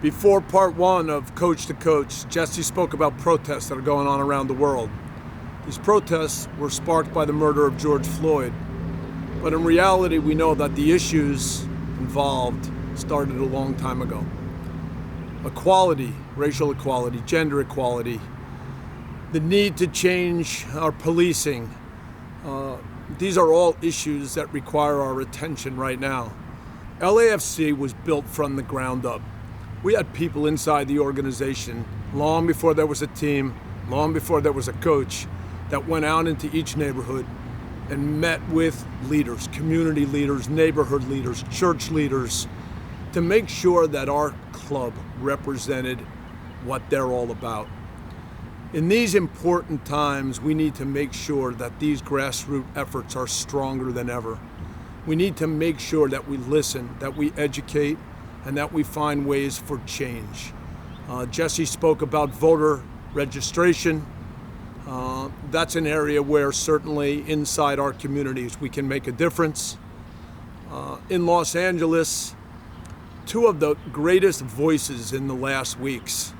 Before part one of Coach to Coach, Jesse spoke about protests that are going on around the world. These protests were sparked by the murder of George Floyd. But in reality, we know that the issues involved started a long time ago. Equality, racial equality, gender equality, the need to change our policing. These are all issues that require our attention right now. LAFC was built from the ground up. We had people inside the organization long before there was a team, long before there was a coach, that went out into each neighborhood and met with leaders, community leaders, neighborhood leaders, church leaders, to make sure that our club represented what they're all about. In these important times, we need to make sure that these grassroots efforts are stronger than ever. We need to make sure that we listen, that we educate, and that we find ways for change. Jesse spoke about voter registration. That's an area where certainly inside our communities we can make a difference. In Los Angeles, two of the greatest voices in the last weeks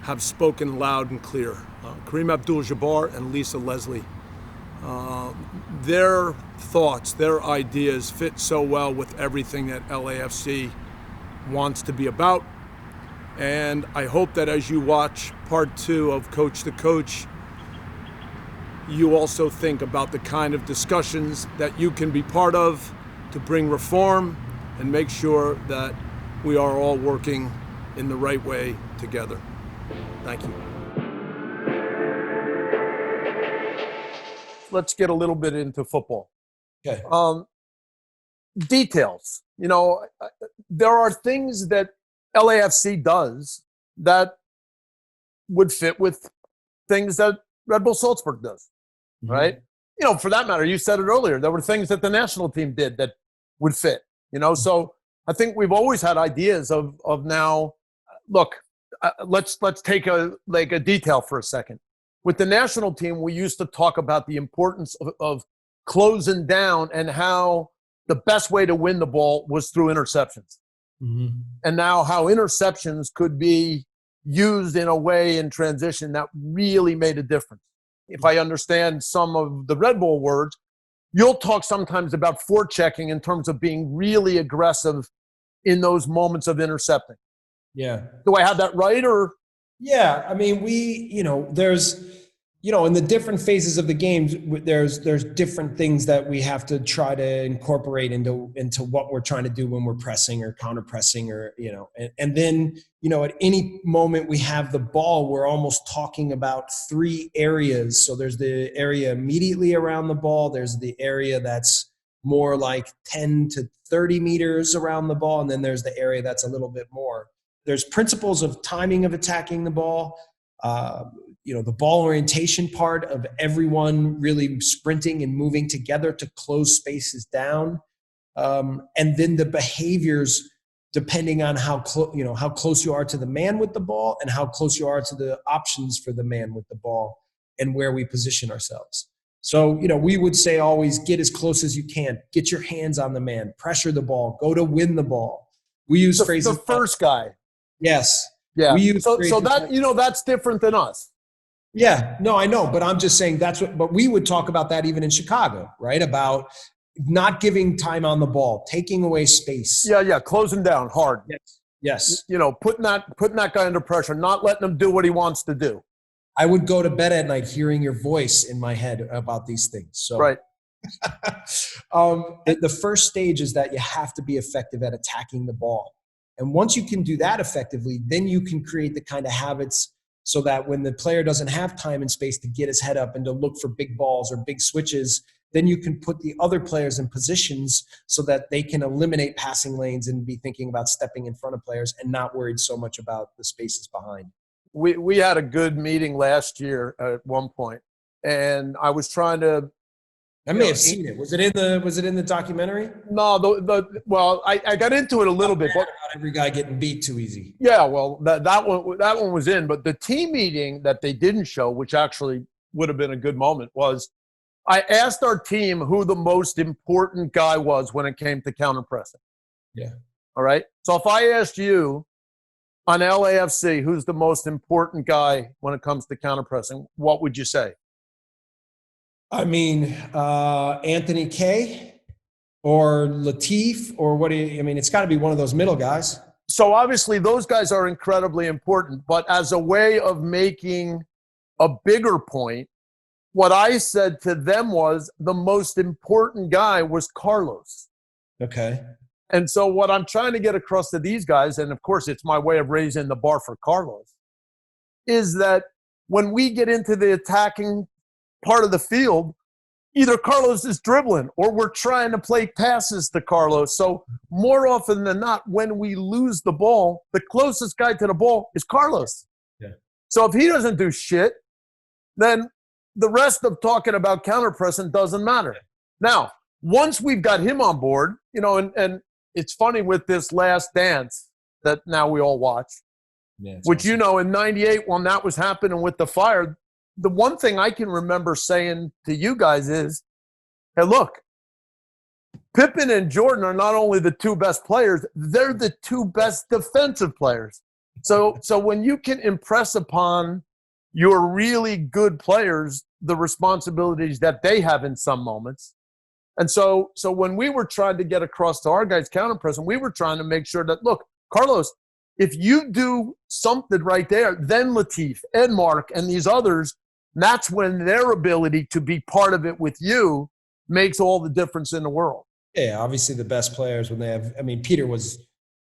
have spoken loud and clear. Kareem Abdul-Jabbar and Lisa Leslie. Their thoughts, their ideas fit so well with everything that LAFC wants to be about. And I hope that as you watch part two of Coach to Coach, you also think about the kind of discussions that you can be part of to bring reform and make sure that we are all working in the right way together. Thank you. Let's get a little bit into football. Okay. Details. There are things that LAFC does that would fit with things that Red Bull Salzburg does, right? For that matter, you said it earlier, there were things that the national team did that would fit, So I think we've always had ideas of now, look, let's take a detail for a second. With the national team, we used to talk about the importance of closing down and how the best way to win the ball was through interceptions. And now how interceptions could be used in a way in transition that really made a difference. If I understand some of the Red Bull words, you'll talk sometimes about forechecking in terms of being really aggressive in those moments of intercepting. Yeah. Do I have that right? Or? Yeah. I mean, there's, in the different phases of the games, there's different things that we have to try to incorporate into what we're trying to do when we're pressing or counter pressing or, and then, at any moment we have the ball, we're almost talking about three areas. So there's the area immediately around the ball. There's the area that's more like 10 to 30 meters around the ball. And then there's the area that's a little bit more. There's principles of timing of attacking the ball. The ball orientation part of everyone really sprinting and moving together to close spaces down. And then the behaviors, depending on how close you are to the man with the ball and how close you are to the options for the man with the ball and where we position ourselves. So, we would say always get as close as you can, get your hands on the man, pressure the ball, go to win the ball. We use phrases. The first guy. Yes. Yeah. So that, that's different than us. Yeah, no, I know, but I'm just saying but we would talk about that even in Chicago, right? About not giving time on the ball, taking away space. Yeah, closing down hard. Yes. Putting that guy under pressure, not letting him do what he wants to do. I would go to bed at night hearing your voice in my head about these things. So, right. The first stage is that you have to be effective at attacking the ball. And once you can do that effectively, then you can create the kind of habits so that when the player doesn't have time and space to get his head up and to look for big balls or big switches, then you can put the other players in positions so that they can eliminate passing lanes and be thinking about stepping in front of players and not worried so much about the spaces behind. We had a good meeting last year at one point, and I was trying to. I may have seen it. Was it in the documentary? No, I got into it a little bit. But every guy getting beat too easy. Yeah, well, that one was in, but the team meeting that they didn't show, which actually would have been a good moment, was I asked our team who the most important guy was when it came to counter pressing. Yeah. All right. So if I asked you, On LAFC, who's the most important guy when it comes to counterpressing? What would you say? I mean, Anthony K or Latif, or what do you, I mean, it's got to be one of those middle guys. So obviously those guys are incredibly important, but as a way of making a bigger point, what I said to them was the most important guy was Carlos. Okay. And so what I'm trying to get across to these guys, and of course it's my way of raising the bar for Carlos, is that when we get into the attacking part of the field, either Carlos is dribbling or we're trying to play passes to Carlos. So more often than not, when we lose the ball, the closest guy to the ball is Carlos. Yeah. So if he doesn't do shit, then the rest of talking about counterpressing doesn't matter. Now, once we've got him on board, and it's funny with this Last Dance that now we all watch, which, awesome. In 98, when that was happening with the fire, the one thing I can remember saying to you guys is, hey, look, Pippen and Jordan are not only the two best players, they're the two best defensive players. So when you can impress upon your really good players the responsibilities that they have in some moments. And so when we were trying to get across to our guys counterpressing, we were trying to make sure that, look, Carlos, if you do something right there, then Latif and Mark and these others, that's when their ability to be part of it with you makes all the difference in the world. Yeah, obviously the best players when they have, I mean, Peter was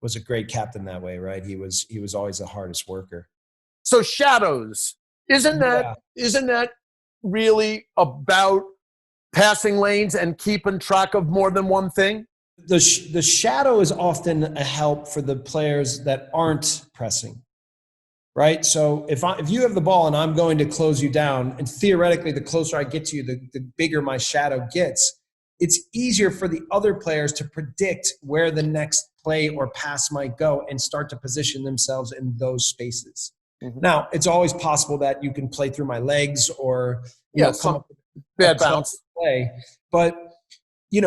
a great captain that way, right? He was always the hardest worker. So shadows, isn't that really about passing lanes and keeping track of more than one thing? The shadow is often a help for the players that aren't pressing, right? So if you have the ball and I'm going to close you down, and theoretically the closer I get to you, the bigger my shadow gets, it's easier for the other players to predict where the next play or pass might go and start to position themselves in those spaces. Mm-hmm. Now, it's always possible that you can play through my legs or come up with bad bounce play. But,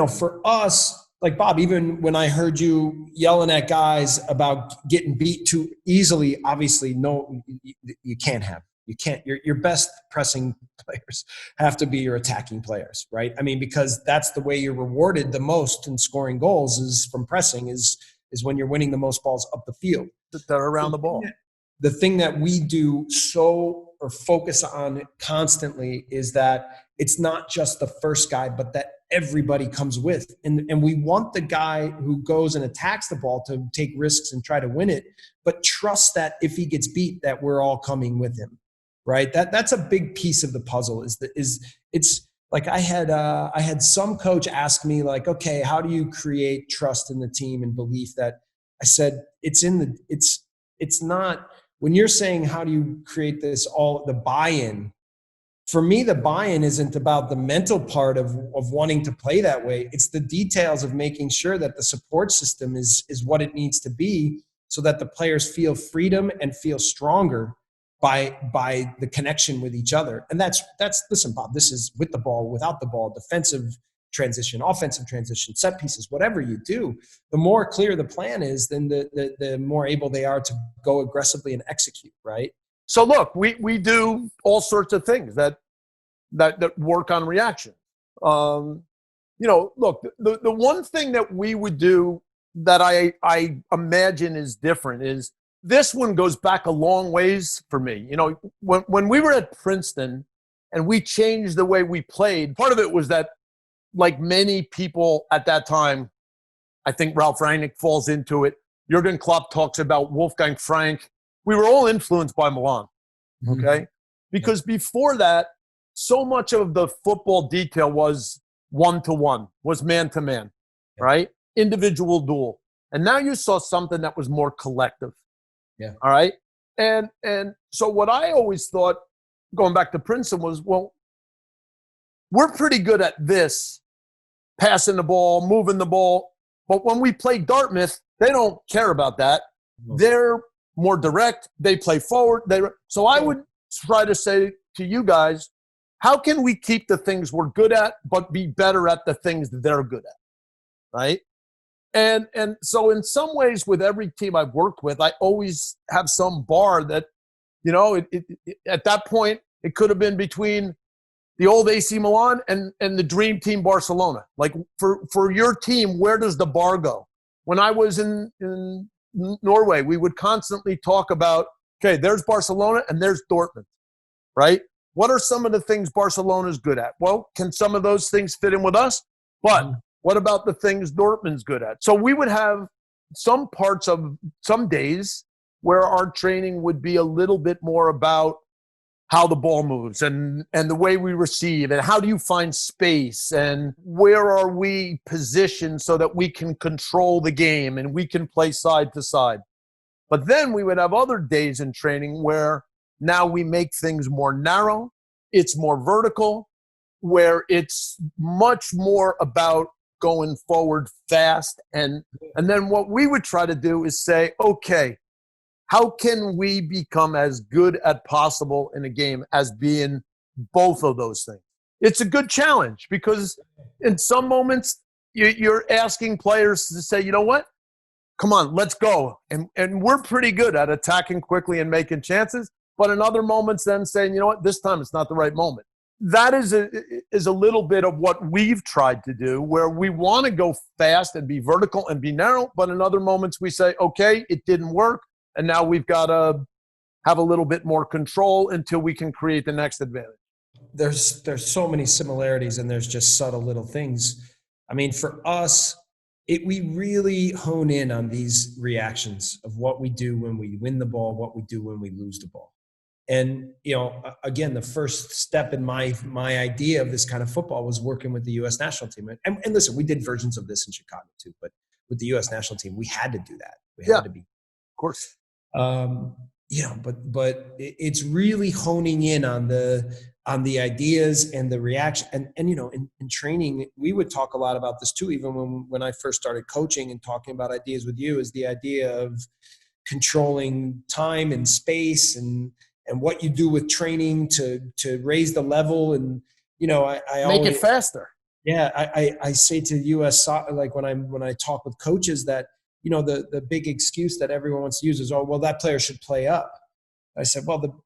for us, like Bob, even when I heard you yelling at guys about getting beat too easily, obviously, no, you can't. Your best pressing players have to be your attacking players, right? I mean, because that's the way you're rewarded the most in scoring goals is from pressing is when you're winning the most balls up the field. They're around the ball. The thing that we do or focus on constantly is that it's not just the first guy, but that everybody comes with. And we want the guy who goes and attacks the ball to take risks and try to win it, but trust that if he gets beat, that we're all coming with him, right? That's a big piece of the puzzle it's like I had some coach ask me like, okay, how do you create trust in the team and belief? That I said, it's not, when you're saying how do you create the buy-in, for me, the buy-in isn't about the mental part of wanting to play that way. It's the details of making sure that the support system is what it needs to be so that the players feel freedom and feel stronger by the connection with each other. And that's listen, Bob, this is with the ball, without the ball, defensive transition, offensive transition, set pieces, whatever you do, the more clear the plan is, then the more able they are to go aggressively and execute, right? So look, we do all sorts of things that work on reaction. Look, the one thing that we would do that I imagine is different is this one goes back a long ways for me. When we were at Princeton and we changed the way we played, part of it was that, like many people at that time, I think Ralph Rangnick falls into it. Jurgen Klopp talks about Wolfgang Frank. We were all influenced by Milan, okay? Mm-hmm. Because before that, so much of the football detail was one-to-one, was man-to-man, right? Individual duel. And now you saw something that was more collective, all right? And so what I always thought, going back to Princeton, was, well, we're pretty good at this, passing the ball, moving the ball. But when we play Dartmouth, they don't care about that. Mm-hmm. They're more direct. They play forward. So I would try to say to you guys, how can we keep the things we're good at, but be better at the things that they're good at, right? And so in some ways, with every team I've worked with, I always have some bar that, at that point, it could have been between the old AC Milan and the dream team Barcelona. Like for your team, where does the bar go? When I was in Norway, we would constantly talk about, okay, there's Barcelona and there's Dortmund, right? What are some of the things Barcelona's good at? Well, can some of those things fit in with us? But what about the things Dortmund's good at? So we would have some parts of some days where our training would be a little bit more about how the ball moves and the way we receive and how do you find space and where are we positioned so that we can control the game and we can play side to side. But then we would have other days in training where now we make things more narrow, it's more vertical, where it's much more about going forward fast. And then what we would try to do is say, okay, how can we become as good as possible in a game as being both of those things? It's a good challenge because in some moments you're asking players to say, you know what? Come on, let's go. And we're pretty good at attacking quickly and making chances. But in other moments then saying, you know what, this time it's not the right moment. That is a little bit of what we've tried to do, where we want to go fast and be vertical and be narrow. But in other moments we say, okay, it didn't work. And now we've got to have a little bit more control until we can create the next advantage. There's so many similarities and there's just subtle little things. I mean, for us, we really hone in on these reactions of what we do when we win the ball, what we do when we lose the ball. And, again, the first step in my idea of this kind of football was working with the U.S. national team. And listen, we did versions of this in Chicago too, but with the U.S. national team, we had to do that. We had to be. Of course. But it's really honing in on the ideas and the reaction. And in training, we would talk a lot about this too, even when I first started coaching and talking about ideas with you, is the idea of controlling time and space and what you do with training to raise the level. And, I make it faster. Yeah. I say to US, like when I talk with coaches that, the big excuse that everyone wants to use is, oh, well, that player should play up. I said, well,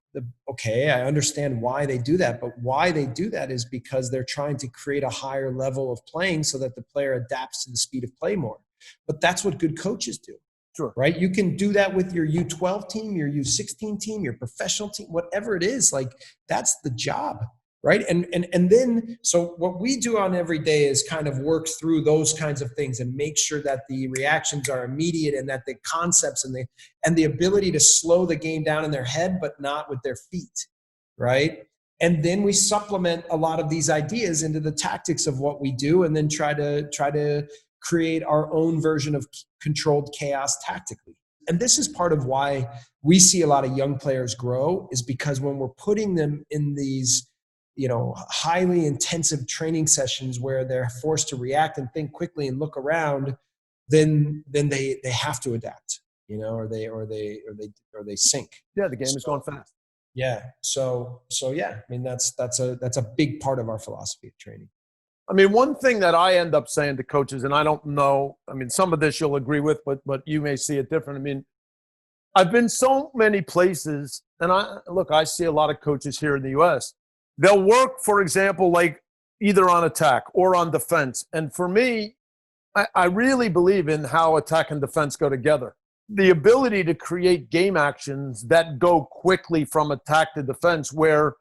okay, I understand why they do that, but why they do that is because they're trying to create a higher level of playing so that the player adapts to the speed of play more. But that's what good coaches do. Sure. Right? You can do that with your U12 team, your U16 team, your professional team, whatever it is. Like, that's the job. Right. And then, so what we do on every day is kind of work through those kinds of things and make sure that the reactions are immediate and that the concepts and the ability to slow the game down in their head, but not with their feet. Right. And then we supplement a lot of these ideas into the tactics of what we do, and then try to create our own version of controlled chaos tactically. And this is part of why we see a lot of young players grow, is because when we're putting them in these highly intensive training sessions where they're forced to react and think quickly and look around, then they have to adapt, or they sink. Yeah, the game is going fast. Yeah. So yeah, I mean, that's a big part of our philosophy of training. I mean, one thing that I end up saying to coaches, and I don't know, I mean, some of this you'll agree with, but you may see it different. I mean, I've been so many places, and I see a lot of coaches here in the U.S. They'll work, for example, like either on attack or on defense. And for me, I really believe in how attack and defense go together. The ability to create game actions that go quickly from attack to defense, where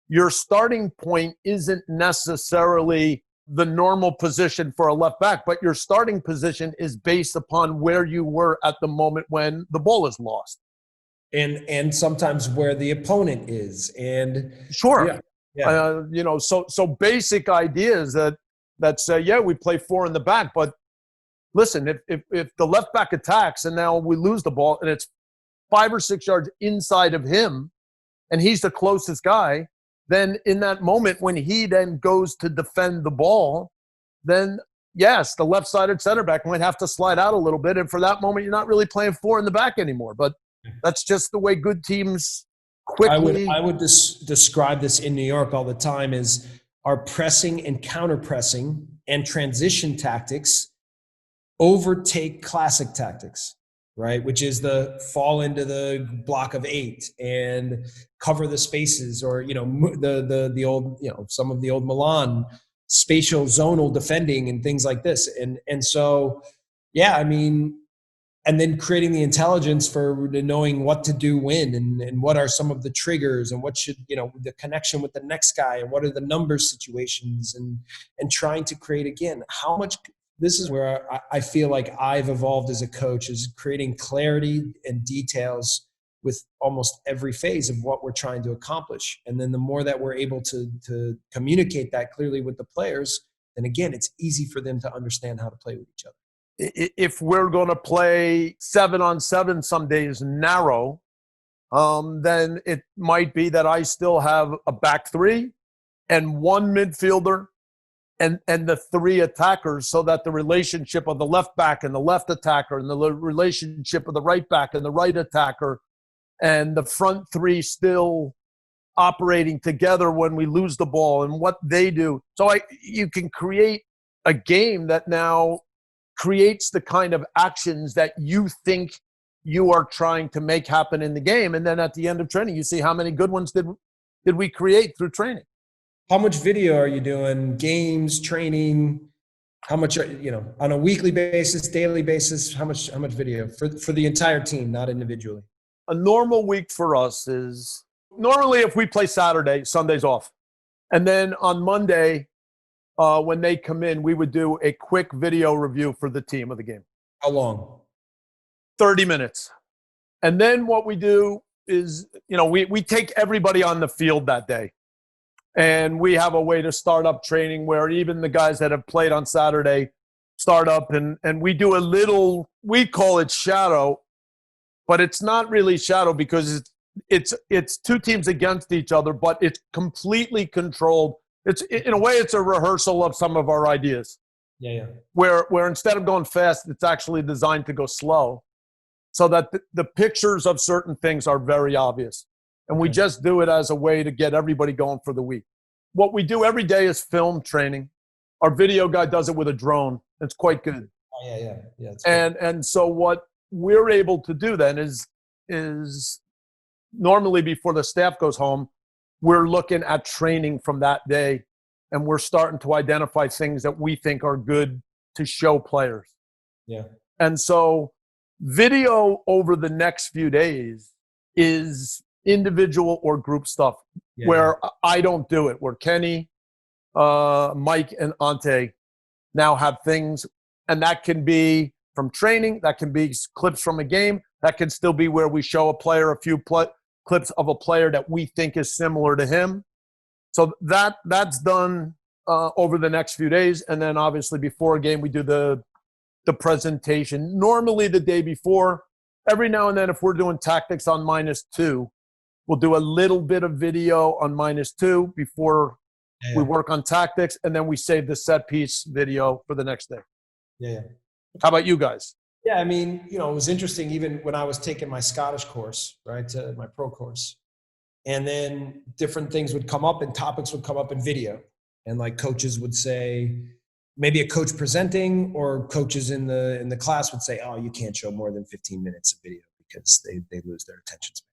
your starting point isn't necessarily the normal position for a left back, but your starting position is based upon where you were at the moment when the ball is lost. And sometimes where the opponent is. And sure. Yeah. Yeah. So basic ideas that say, yeah, we play four in the back, but listen, if the left back attacks and now we lose the ball and it's 5 or 6 yards inside of him and he's the closest guy, then in that moment when he then goes to defend the ball, then yes, the left-sided center back might have to slide out a little bit. And for that moment, you're not really playing four in the back anymore. But that's just the way good teams quickly. I would describe this in New York all the time as our pressing and counterpressing and transition tactics overtake classic tactics, right? Which is the fall into the block of 8 and cover the spaces, or, the old, some of the old Milan spatial zonal defending and things like this. And so, yeah, I mean, and then creating the intelligence for knowing what to do when, and what are some of the triggers, and what should, the connection with the next guy, and what are the numbers situations, and trying to create, again, how much. This is where I feel like I've evolved as a coach, is creating clarity and details with almost every phase of what we're trying to accomplish. And then the more that we're able to communicate that clearly with the players, then again, it's easy for them to understand how to play with each other. If we're going to play 7-on-7 some days narrow, then it might be that I still have a back three and one midfielder and the 3 attackers, so that the relationship of the left back and the left attacker, and the relationship of the right back and the right attacker, and the front 3 still operating together when we lose the ball, and what they do. So you can create a game that now creates the kind of actions that you think you are trying to make happen in the game. And then at the end of training, you see how many good ones did we create through training. How much video are you doing? Games, training? How much, on a weekly basis, daily basis? How much video for the entire team, not individually? A normal week for us is normally, if we play Saturday, Sunday's off. And then on Monday, when they come in, we would do a quick video review for the team of the game. How long? 30 minutes. And then what we do is, we take everybody on the field that day. And we have a way to start up training where even the guys that have played on Saturday start up, and we do a little, we call it shadow, but it's not really shadow because it's 2 teams against each other, but it's completely controlled. It's, in a way, it's a rehearsal of some of our ideas. Yeah. Where instead of going fast, it's actually designed to go slow, so that the pictures of certain things are very obvious. And we just do it as a way to get everybody going for the week. What we do every day is film training. Our video guy does it with a drone. It's quite good. Oh, yeah. And so what we're able to do then is normally before the staff goes home, we're looking at training from that day, and we're starting to identify things that we think are good to show players. Yeah. And so video over the next few days is individual or group stuff, where I don't do it, where Kenny, Mike, and Ante now have things, and that can be from training, that can be clips from a game, that can still be where we show a player a few clips of a player that we think is similar to him. So that's done over the next few days, and then obviously before a game we do the presentation. Normally the day before. Every now and then, if we're doing tactics on -2, we'll do a little bit of video on -2 before we work on tactics, and then we save the set piece video for the next day. Yeah. How about you guys? Yeah, I mean, it was interesting even when I was taking my Scottish course, right, my pro course. And then different things would come up and topics would come up in video. And like coaches would say, maybe a coach presenting, or coaches in the class would say, oh, you can't show more than 15 minutes of video because they lose their attention span.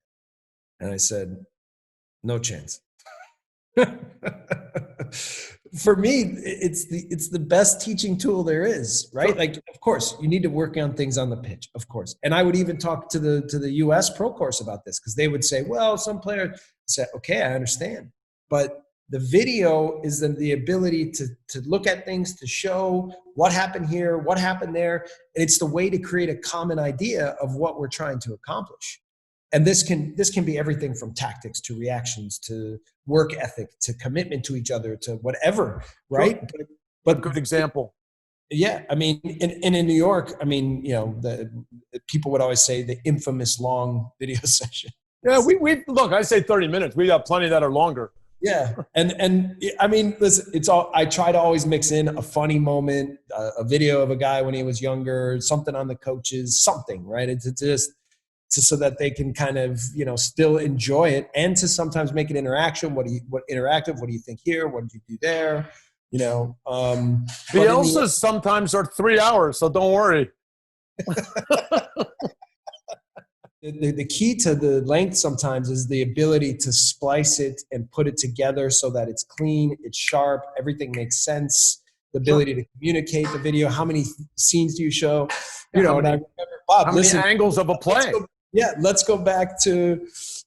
And I said, no chance. For me, it's the best teaching tool there is, right? Sure. Like, of course, you need to work on things on the pitch, of course. And I would even talk to the US pro course about this, because they would say, well, some player said, okay, I understand. But the video is the ability to look at things, to show what happened here, what happened there. And it's the way to create a common idea of what we're trying to accomplish. And this can be everything from tactics to reactions to work ethic to commitment to each other to whatever, right? Sure. But good example. Yeah, I mean, in New York, I mean, the people would always say the infamous long video session. Yeah, we look. I say 30 minutes. We got plenty that are longer. Yeah, and I mean, listen, it's all. I try to always mix in a funny moment, a video of a guy when he was younger, something on the coaches, something, right? It's just so that they can kind of still enjoy it, and to sometimes make it interaction. What interactive? What do you think here? What did you do there? you know. Bielsa's sometimes are 3 hours, so don't worry. The key to the length sometimes is the ability to splice it and put it together so that it's clean, it's sharp, everything makes sense. The ability to communicate the video. How many scenes do you show? You know, and I remember, Bob, how many angles of a play? Let's go back to,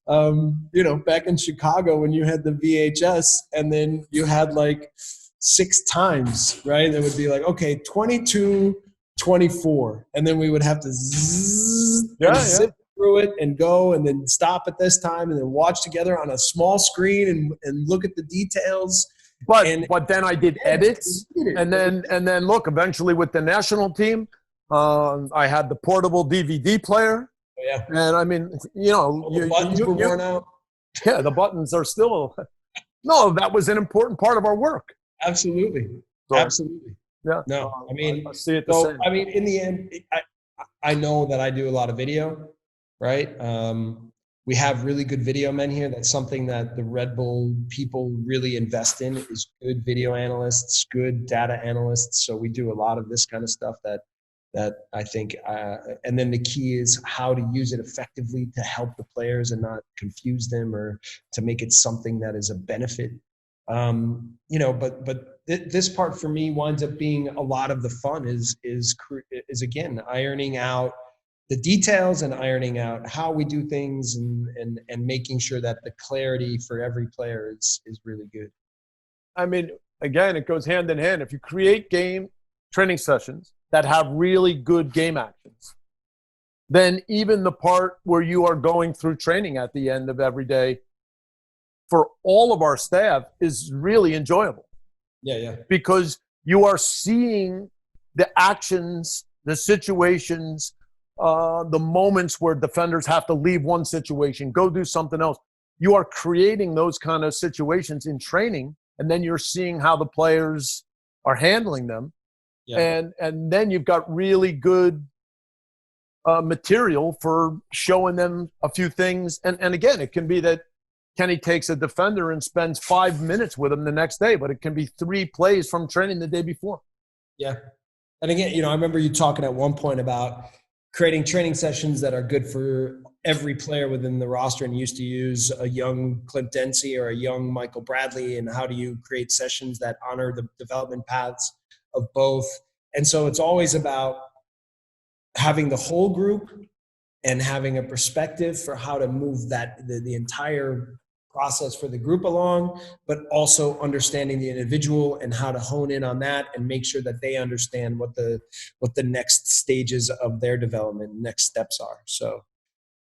you know, back in Chicago when you had the VHS and then you had like 6 times, right? It would be like, okay, 22, 24. And then we would have to zip through it and go and then stop at this time and then watch together on a small screen and look at the details. But then I did edits and then look, eventually with the national team, I had the portable DVD player. Yeah. And I mean, you know, the buttons were worn out. Yeah, the buttons are still. No, that was an important part of our work. Absolutely. So, absolutely. Yeah. No, I mean, I see it the same. I mean, in the end, I know that I do a lot of video, right? We have really good video men here. That's something that the Red Bull people really invest in, is good video analysts, good data analysts. So we do a lot of this kind of stuff that I think, and then the key is how to use it effectively to help the players and not confuse them or to make it something that is a benefit. You know, but this part for me winds up being a lot of the fun is again, ironing out the details and ironing out how we do things and making sure that the clarity for every player is really good. I mean, again, it goes hand in hand. If you create game training sessions that have really good game actions, then even the part where you are going through training at the end of every day for all of our staff is really enjoyable. Yeah. Because you are seeing the actions, the situations, the moments where defenders have to leave one situation, go do something else. You are creating those kind of situations in training, and then you're seeing how the players are handling them. Yeah. And then you've got really good material for showing them a few things. And again, it can be that Kenny takes a defender and spends 5 minutes with him the next day, but it can be 3 plays from training the day before. Yeah. And again, you know, I remember you talking at one point about creating training sessions that are good for every player within the roster, and used to use a young Clint Dempsey or a young Michael Bradley. And how do you create sessions that honor the development paths of both? And so it's always about having the whole group and having a perspective for how to move that the entire process for the group along, but also understanding the individual and how to hone in on that and make sure that they understand what the next stages of their development, next steps are. So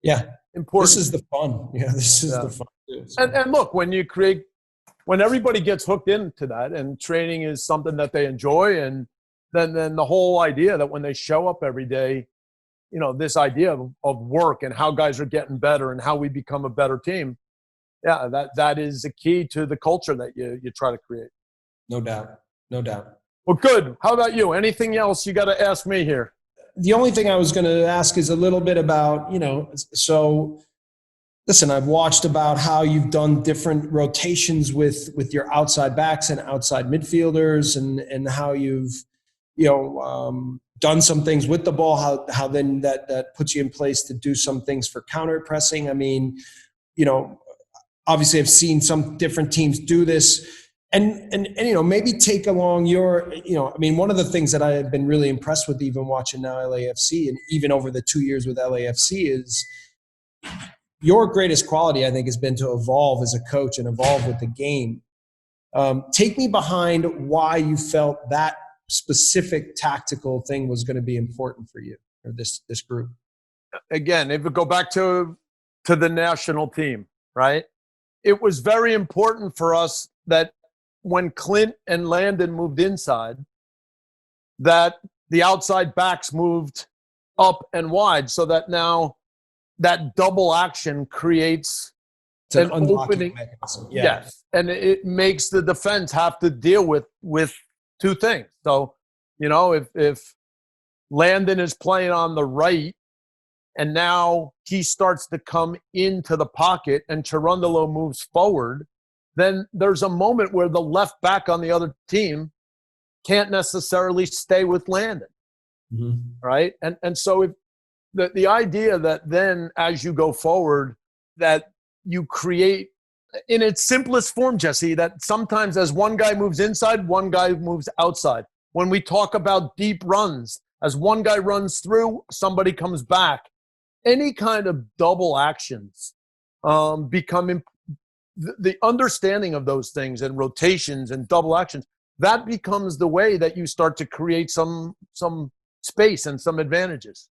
yeah, important. This is the fun. Yeah, this is the fun too. So. And look, when everybody gets hooked into that and training is something that they enjoy, and then the whole idea that when they show up every day, you know, this idea of work and how guys are getting better and how we become a better team. Yeah, that is the key to the culture that you try to create. No doubt. Well, good. How about you? Anything else you got to ask me here? The only thing I was going to ask is a little bit about, you know, so listen, I've watched about how you've done different rotations with your outside backs and outside midfielders and how you've, you know, done some things with the ball, how then that puts you in place to do some things for counter pressing. I mean, you know, obviously I've seen some different teams do this and you know, maybe take along your, you know, I mean, one of the things that I have been really impressed with even watching now LAFC and even over the 2 years with LAFC is your greatest quality, I think, has been to evolve as a coach and evolve with the game. Take me behind why you felt that specific tactical thing was going to be important for you or this group. Again, if we go back to the national team, right? It was very important for us that when Clint and Landon moved inside, that the outside backs moved up and wide, so that now that double action creates an opening mechanism. Yeah. Yes, and it makes the defense have to deal with 2 things. So, you know, if Landon is playing on the right and now he starts to come into the pocket and Cherundolo moves forward, then there's a moment where the left back on the other team can't necessarily stay with Landon, right? And so if the idea that then as you go forward, that you create in its simplest form, Jesse, that sometimes as one guy moves inside, one guy moves outside. When we talk about deep runs, as one guy runs through, somebody comes back. Any kind of double actions become the understanding of those things, and rotations and double actions, that becomes the way that you start to create some space and some advantages.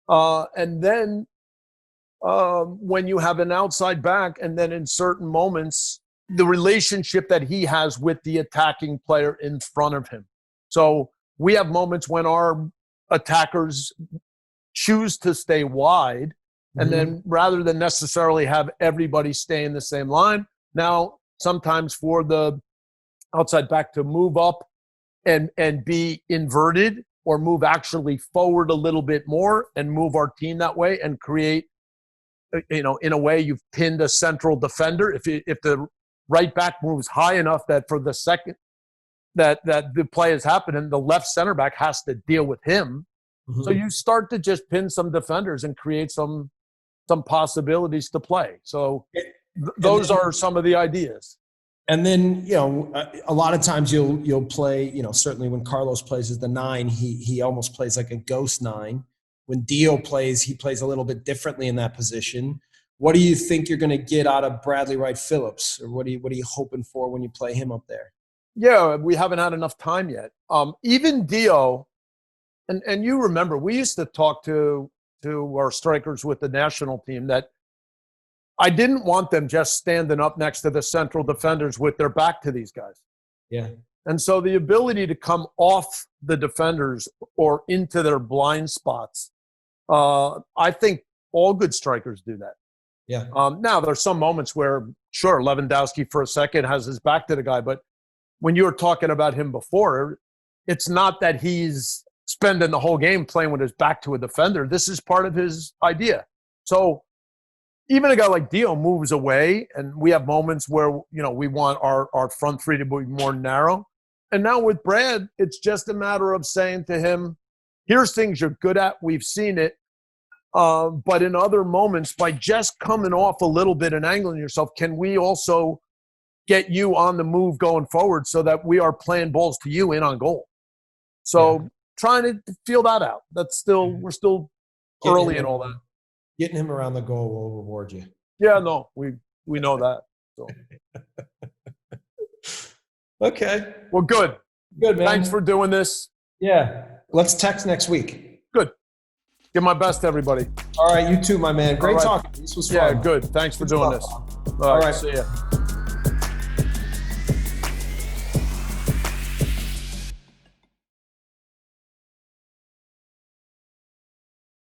And then when you have an outside back, and then in certain moments, the relationship that he has with the attacking player in front of him. So we have moments when our attackers choose to stay wide, and then rather than necessarily have everybody stay in the same line, now sometimes for the outside back to move up and be inverted, or move actually forward a little bit more and move our team that way and create, in a way you've pinned a central defender. If the right back moves high enough that for the second that the play is happening, the left center back has to deal with him. So you start to just pin some defenders and create some possibilities to play. So those are some of the ideas. And then, a lot of times you'll play, certainly when Carlos plays as the 9, he almost plays like a ghost 9. When Dio plays, he plays a little bit differently in that position. What do you think you're going to get out of Bradley, Wright, Phillips? Or what are you hoping for when you play him up there? Yeah, we haven't had enough time yet. Even Dio, and you remember, we used to talk to our strikers with the national team that I didn't want them just standing up next to the central defenders with their back to these guys. Yeah. And so the ability to come off the defenders or into their blind spots, I think all good strikers do that. Yeah. Now, there's some moments where, sure, Lewandowski for a second has his back to the guy, but when you were talking about him before, it's not that he's spending the whole game playing with his back to a defender. This is part of his idea. So even a guy like Dio moves away, and we have moments where, we want our front three to be more narrow. And now with Brad, it's just a matter of saying to him, here's things you're good at. We've seen it. But in other moments, by just coming off a little bit and angling yourself, can we also get you on the move going forward so that we are playing balls to you in on goal? So trying to feel that out. We're still early in all that. Getting him around the goal will reward you. Yeah, no, we know that. So. Okay. Well, good. Good, man. Thanks for doing this. Yeah. Let's text next week. Good. Give my best to everybody. All right, you too, my man. Great talking. This was fun. Yeah, good. Thanks for doing this. All right. See ya.